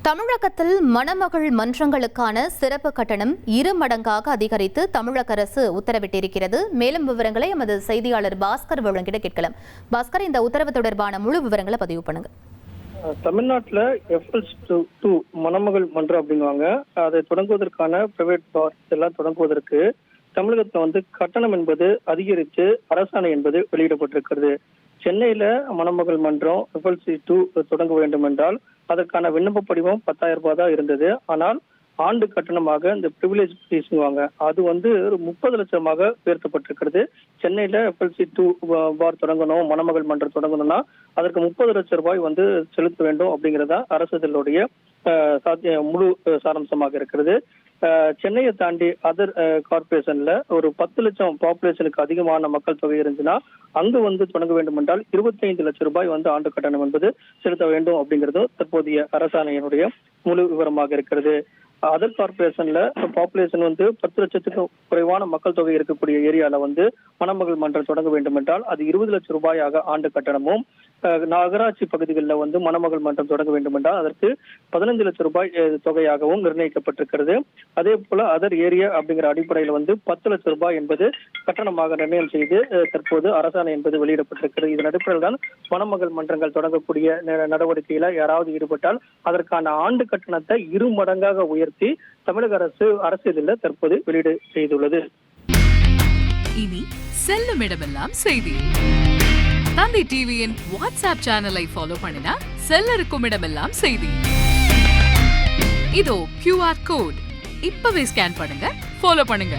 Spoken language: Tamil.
தமிழகத்தில் மணமகள் மன்றங்களுக்கான சிறப்பு கட்டணம் 2 மடங்காக அதிகரித்து தமிழக அரசு உத்தரவிட்டிருக்கிறது. மேலும் விவரங்களை எமது செய்தியாளர் பாஸ்கர் வழங்கிட கேட்கலாம். பாஸ்கர், இந்த உத்தரவு தொடர்பான முழு விவரங்களை பதிவு பண்ணுங்க. தமிழ்நாட்டில் FL2 மணமகள் மன்றம் அப்படிங்குவாங்க. அதை தொடங்குவதற்கான பிரைவேட் பார் எல்லாம் தொடங்குவதற்கு தமிழகத்தில் கட்டணம் என்பது அதிகரித்து அரசாணை என்பது வெளியிடப்பட்டிருக்கிறது. சென்னையில மணமகள் மன்றம் FL2 தொடங்க வேண்டும் என்றால் அதற்கான விண்ணப்ப படிவம் 10,000 ரூபாய் தான் இருந்தது. ஆனால் ஆண்டு கட்டணமாக இந்த பிரிவிலேஜ் ஃபீஸ்ங்குவாங்க அது 30 லட்சமாக உயர்த்தப்பட்டிருக்கிறது. சென்னையில FL2 பார் தொடங்கணும், மணமகள் மன்றம் தொடங்கணும்னா அதற்கு 30 லட்சம் ரூபாய் செலுத்த வேண்டும் அப்படிங்கிறதா அரசுடைய முழு சாராம்சமாக இருக்கிறது. சென்னையை தாண்டி அதர் கார்பரேஷன்ல ஒரு 10 லட்சம் பாப்புலேஷனுக்கு அதிகமான மக்கள் தொகை இருந்துச்சுன்னா அங்கு தொடங்க வேண்டும் என்றால் 25 லட்சம் ரூபாய் ஆண்டு கட்டணம் என்பது செலுத்த வேண்டும் அப்படிங்கிறது தற்போதைய அரசாணையினுடைய முழு விவரமாக இருக்கிறது. அதர் கார்பரேஷன்ல பாப்புலேஷன் 10 லட்சத்துக்கு குறைவான மக்கள் தொகை இருக்கக்கூடிய ஏரியால மணமகள் மன்றம் தொடங்க வேண்டும் என்றால் அது 20 லட்சம் ரூபாயாக ஆண்டு கட்டணமும், நகராட்சி பகுதிகளில் மணமகள் மன்றம் தொடங்க வேண்டும் என்றால் அதற்கு 15 லட்சம் ரூபாய் தொகையாகவும் நிர்ணயிக்கப்பட்டிருக்கிறது. அதே போல அதர் ஏரியா அப்படிங்கிற அடிப்படையில் 10 லட்சம் ரூபாய் என்பது கட்டணமாக நிர்ணயம் செய்து தற்போது அரசாணை என்பது வெளியிடப்பட்டிருக்கிறது. இதன் அடிப்படையில் தான் மணமகள் மன்றங்கள் தொடங்கக்கூடிய நடவடிக்கையில யாராவது ஈடுபட்டால் அதற்கான ஆண்டு கட்டணத்தை 2 மடங்காக உயர்த்தி தமிழக அரசு அரசியலில் தற்போது வெளியீடு செய்துள்ளது. இனி செல்லும் இடமெல்லாம் செய்தி. தந்தி டிவியின் வாட்ஸ்அப் சேனலை ஃபாலோ பண்ணினா செல்ல இருக்கும் இடமெல்லாம் செய்தி. இதோ QR கோட் இப்பவே ஸ்கேன் பண்ணுங்க, ஃபாலோ பண்ணுங்க.